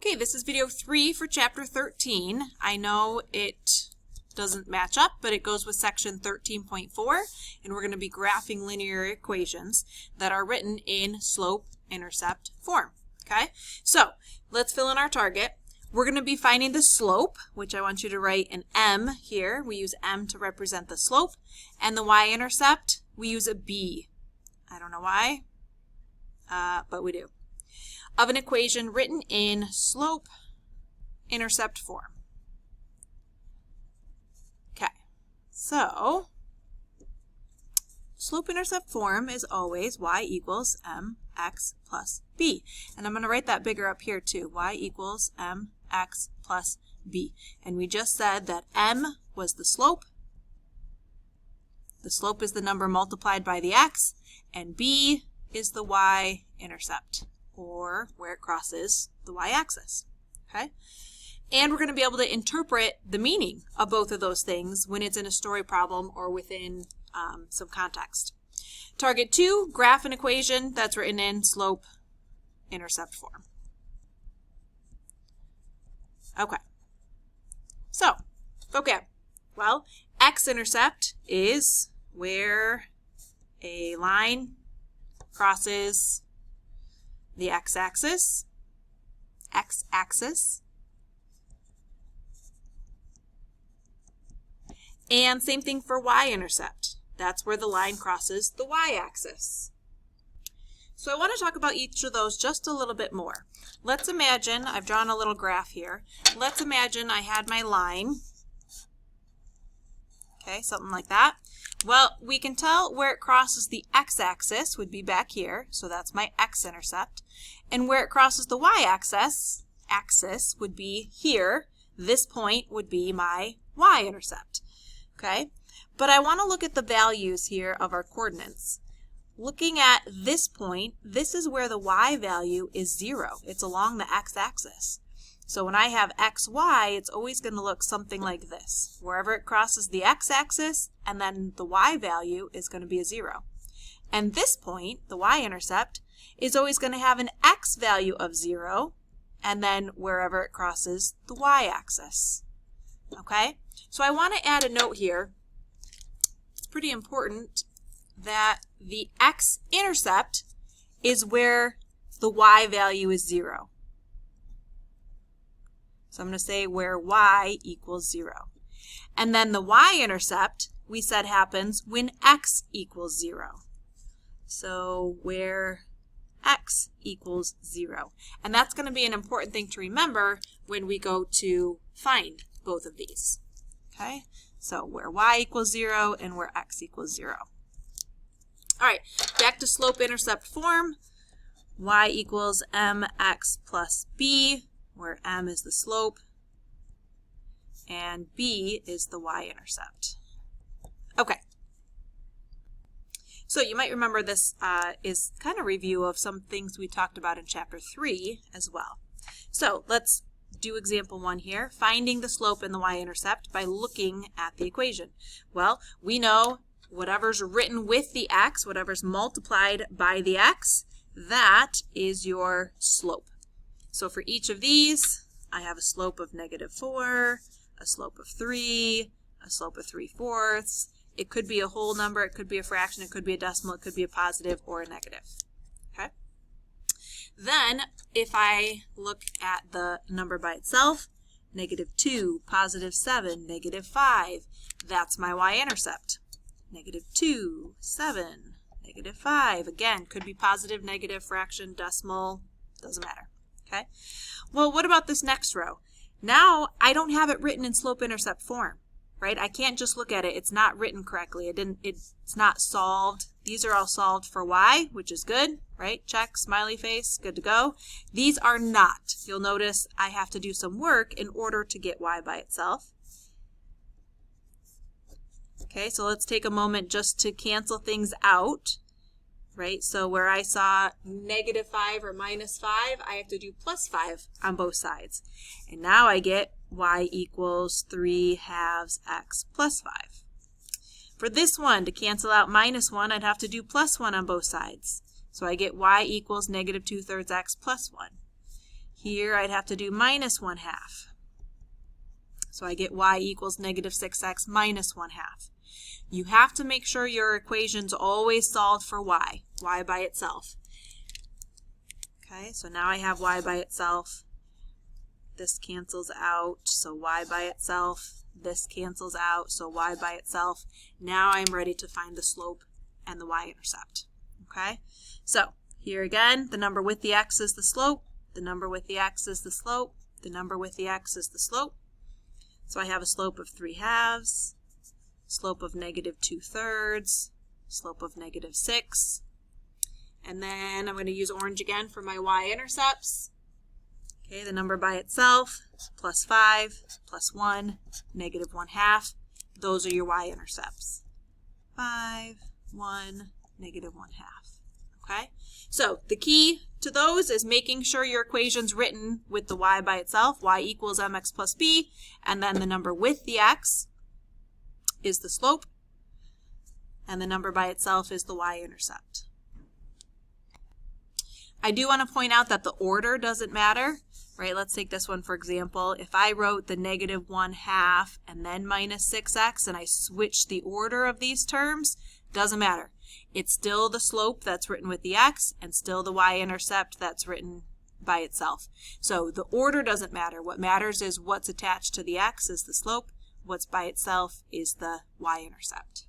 Okay, this is video 3 for chapter 13. I know it doesn't match up, but it goes with section 13.4, and we're going to be graphing linear equations that are written in slope-intercept form. Okay, so let's fill in our target. We're going to be finding the slope, which I want you to write an M here. We use M to represent the slope, and the y-intercept, we use a B. I don't know why, but we do. Of an equation written in slope-intercept form. Okay, so slope-intercept form is always y equals mx plus b. And I'm going to write that bigger up here too, y equals mx plus b. And we just said that m was the slope. The slope is the number multiplied by the x, and b is the y-intercept, or where it crosses the y-axis, okay? And we're going to be able to interpret the meaning of both of those things when it's in a story problem or within some context. Target 2, graph an equation that's written in slope-intercept form. Okay, so, okay, well, X-intercept is where a line crosses the x-axis, and same thing for y-intercept. That's where the line crosses the y-axis. So I want to talk about each of those just a little bit more. Let's imagine, I've drawn a little graph here. Let's imagine I had my line, okay, something like that. Well, we can tell where it crosses the x-axis would be back here, so that's my x-intercept. And where it crosses the y-axis would be here. This point would be my y-intercept. Okay? But I want to look at the values here of our coordinates. Looking at this point, this is where the y value is 0. It's along the x-axis. So when I have xy, it's always going to look something like this. Wherever it crosses the x-axis, and then the y value is going to be a 0. And this point, the y-intercept, is always going to have an x value of 0, and then wherever it crosses the y-axis. Okay? So I want to add a note here. It's pretty important that the x-intercept is where the y value is 0. So I'm going to say where y equals 0. And then the y-intercept, we said, happens when x equals 0. So where x equals 0. And that's going to be an important thing to remember when we go to find both of these. Okay? So where y equals 0 and where x equals 0. All right, back to slope-intercept form. Y equals mx plus b, where m is the slope and b is the y-intercept. Okay. So you might remember this is kind of a review of some things we talked about in chapter 3 as well. So let's do example 1 here, finding the slope and the y-intercept by looking at the equation. Well, we know whatever's written with the x, whatever's multiplied by the x, that is your slope. So for each of these, I have a slope of -4, a slope of 3, a slope of 3/4. It could be a whole number, it could be a fraction, it could be a decimal, it could be a positive or a negative. Okay? Then, if I look at the number by itself, -2, +7, -5, that's my y-intercept. -2, 7, -5. Again, could be positive, negative, fraction, decimal, doesn't matter. Okay? Well, what about this next row? Now, I don't have it written in slope-intercept form, right? I can't just look at it. It's not written correctly. It's not solved. These are all solved for y, which is good, right? Check, smiley face, good to go. These are not. You'll notice I have to do some work in order to get y by itself. Okay, so let's take a moment just to cancel things out, right? So where I saw -5 or -5, I have to do +5 on both sides. And now I get y equals 3/2 x plus 5. For this one, to cancel out -1, I'd have to do +1 on both sides. So I get y equals -2/3 x plus 1. Here I'd have to do minus 1/2. So I get y equals negative 6x minus 1/2. You have to make sure your equation's always solved for y by itself. Okay, so now I have y by itself. This cancels out, so y by itself. This cancels out, so y by itself. Now I'm ready to find the slope and the y-intercept. Okay, so here again, the number with the x is the slope, the number with the x is the slope, the number with the x is the slope. So I have a slope of 3/2, slope of negative 2/3, slope of negative 6. And then I'm going to use orange again for my y-intercepts. Okay, the number by itself, plus 5, plus 1, negative 1/2. Those are your y-intercepts. 5, 1, negative 1/2. Okay, so the key to those is making sure your equation's written with the y by itself, y equals mx plus b, and then the number with the x is the slope, and the number by itself is the y-intercept. I do want to point out that the order doesn't matter, right? Let's take this one for example. If I wrote the negative 1/2 and then minus 6x and I switch the order of these terms, doesn't matter. It's still the slope that's written with the x and still the y-intercept that's written by itself. So the order doesn't matter. What matters is what's attached to the x is the slope, what's by itself is the y-intercept.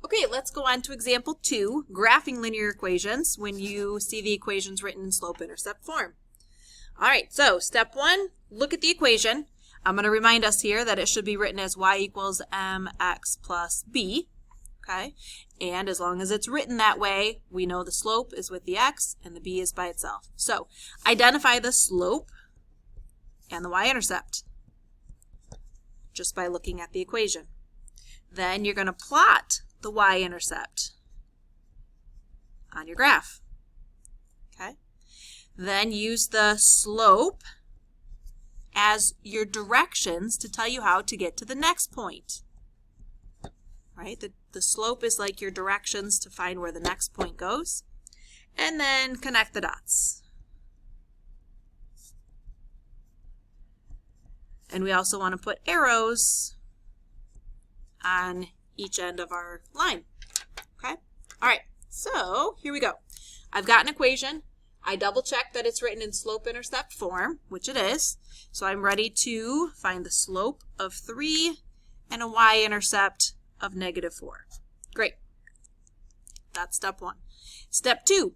Okay, let's go on to example 2, graphing linear equations when you see the equations written in slope-intercept form. All right, so step 1, look at the equation. I'm going to remind us here that it should be written as y equals mx plus b. Okay, and as long as it's written that way, we know the slope is with the x and the b is by itself. So identify the slope and the y-intercept just by looking at the equation. Then you're going to plot the y-intercept on your graph. Okay, then use the slope as your directions to tell you how to get to the next point. Right? The slope is like your directions to find where the next point goes. And then connect the dots. And we also want to put arrows on each end of our line. Okay? All right, so here we go. I've got an equation. I double check that it's written in slope-intercept form, which it is. So I'm ready to find the slope of 3 and a y-intercept of negative 4. Great. That's step 1. Step 2,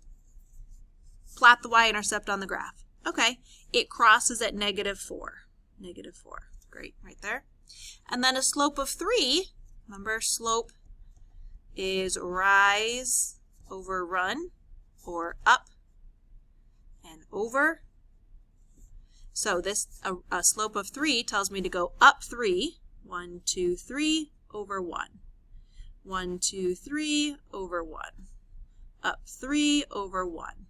plot the y-intercept on the graph. Okay, it crosses at negative 4. Negative 4. Great, right there. And then a slope of 3, remember slope is rise over run, or up and over. So this a slope of 3 tells me to go up 3, 1, 2, 3, over 1. 1, 2, 3, over 1. Up 3, over 1.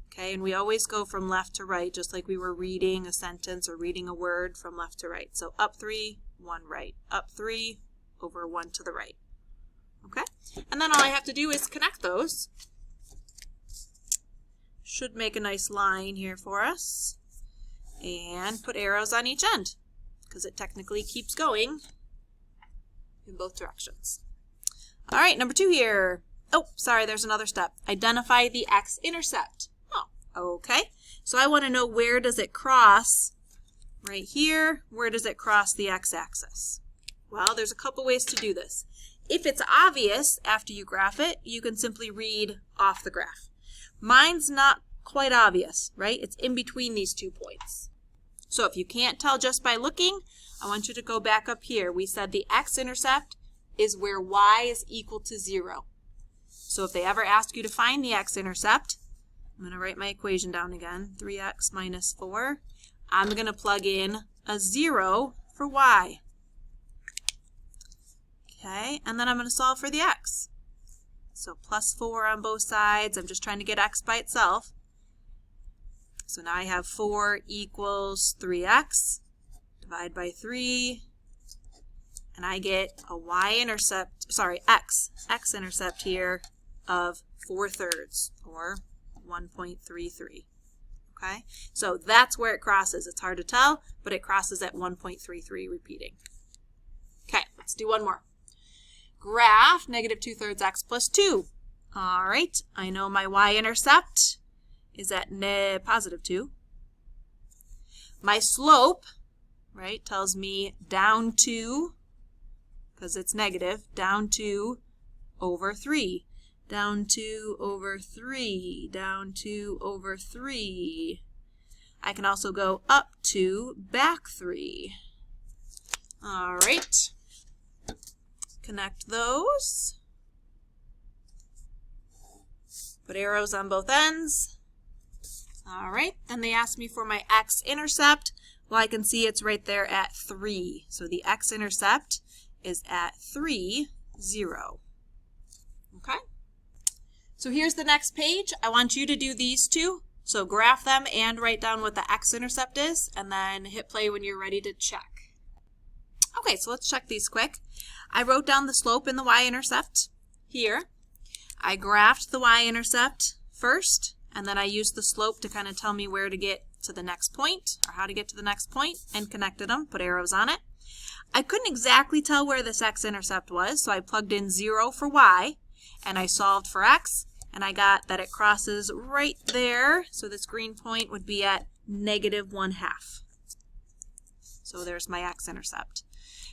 Okay, and we always go from left to right, just like we were reading a sentence or reading a word from left to right. So up 3, 1 right. Up 3, over 1 to the right. Okay, and then all I have to do is connect those. Should make a nice line here for us. And put arrows on each end, because it technically keeps going in both directions. All right, number 2 here. Oh, sorry, there's another step. Identify the x-intercept. Oh, okay. So I want to know, where does it cross? Right here. Where does it cross the x-axis? Well, there's a couple ways to do this. If it's obvious after you graph it, you can simply read off the graph. Mine's not quite obvious, right? It's in between these 2 points. So if you can't tell just by looking, I want you to go back up here. We said the x-intercept is where y is equal to 0. So if they ever ask you to find the x-intercept, I'm going to write my equation down again, 3x minus 4. I'm going to plug in a 0 for y. Okay, and then I'm going to solve for the x. So plus 4 on both sides. I'm just trying to get x by itself. So now I have 4 equals 3x. Divide by 3. And I get a y-intercept, sorry, x-intercept here of 4/3, or 1.33. Okay, so that's where it crosses. It's hard to tell, but it crosses at 1.33 repeating. Okay, let's do one more. Graph negative 2/3 x plus 2. All right, I know my y-intercept is at positive 2. My slope, right, tells me down 2, because it's negative, down 2 over 3. Down 2 over 3, down 2 over 3. I can also go up 2, back 3. All right. Connect those. Put arrows on both ends. All right. Then they asked me for my x-intercept. Well, I can see it's right there at 3. So the x-intercept is at 3, 0. Okay. So here's the next page. I want you to do these two. So graph them and write down what the x-intercept is, and then hit play when you're ready to check. Okay, so let's check these quick. I wrote down the slope in the y-intercept here. I graphed the y-intercept first, and then I used the slope to kind of tell me where to get to the next point, or how to get to the next point, and connected them, put arrows on it. I couldn't exactly tell where this x-intercept was, so I plugged in 0 for y, and I solved for x, and I got that it crosses right there, so this green point would be at -1/2. So there's my x-intercept.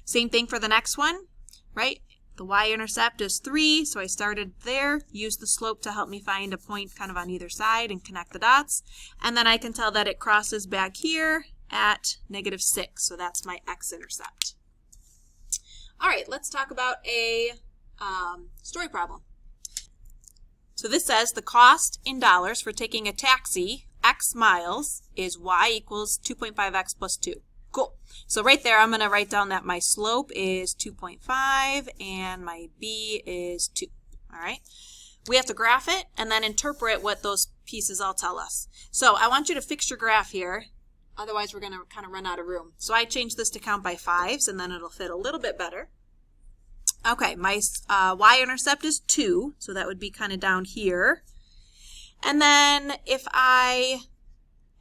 Same thing for the next one, right? The y-intercept is 3, so I started there, used the slope to help me find a point kind of on either side and connect the dots, and then I can tell that it crosses back here at -6, so that's my x-intercept. All right, let's talk about a story problem. So this says the cost in dollars for taking a taxi x miles is y equals 2.5x plus 2. Cool. So right there I'm going to write down that my slope is 2.5 and my b is 2. All right. We have to graph it and then interpret what those pieces all tell us. So I want you to fix your graph here. Otherwise we're going to kind of run out of room. So I changed this to count by 5s and then it'll fit a little bit better. Okay, my y-intercept is 2, so that would be kind of down here. And then if I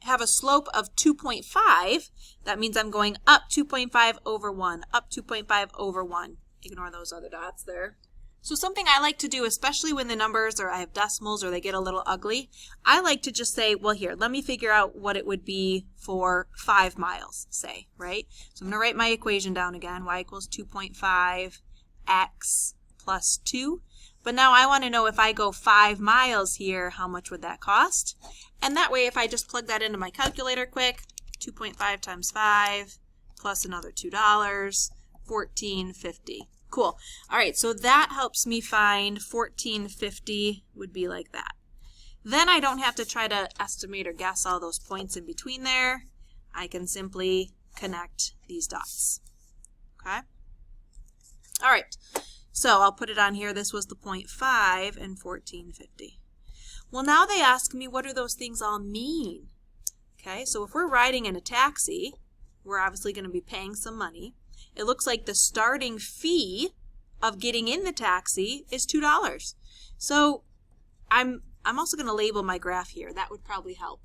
have a slope of 2.5, that means I'm going up 2.5 over 1, up 2.5 over 1. Ignore those other dots there. So something I like to do, especially when the numbers or I have decimals or they get a little ugly, I like to just say, well, here, let me figure out what it would be for 5 miles, say, right? So I'm going to write my equation down again, y equals 2.5 x plus 2. But now I want to know if I go 5 miles here, how much would that cost? And that way, if I just plug that into my calculator quick, 2.5 times 5 plus another $2, $14.50. Cool. All right, so that helps me find $14.50 would be like that. Then I don't have to try to estimate or guess all those points in between there. I can simply connect these dots. Okay? All right, so I'll put it on here. This was the 0.5 and $14.50. Well, now they ask me, what do those things all mean? Okay, so if we're riding in a taxi, we're obviously going to be paying some money. It looks like the starting fee of getting in the taxi is $2. So I'm also going to label my graph here. That would probably help.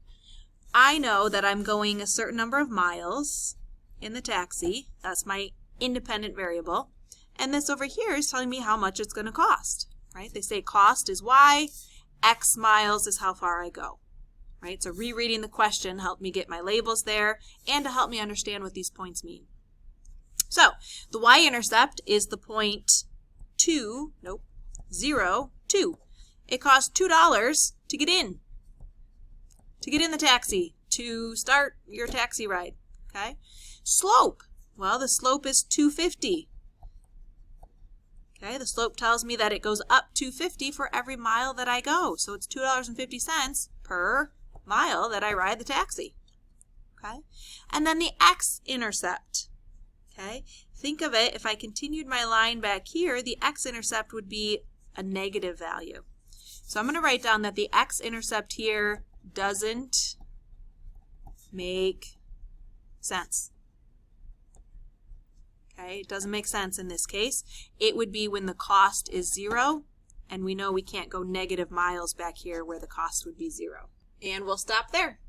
I know that I'm going a certain number of miles in the taxi. That's my independent variable. And this over here is telling me how much it's going to cost, right? They say cost is y, x miles is how far I go, right? So rereading the question helped me get my labels there and to help me understand what these points mean. So the y-intercept is the point 2, 0, 2. It costs $2 to get in the taxi, to start your taxi ride, okay? Slope, well, the slope is 250. Okay, the slope tells me that it goes up 250 for every mile that I go. So it's $2.50 per mile that I ride the taxi. Okay, and then the x-intercept. Okay, think of it, if I continued my line back here, the x-intercept would be a negative value. So I'm going to write down that the x-intercept here doesn't make sense. Okay, it doesn't make sense in this case. It would be when the cost is 0, and we know we can't go negative miles back here where the cost would be 0. And we'll stop there.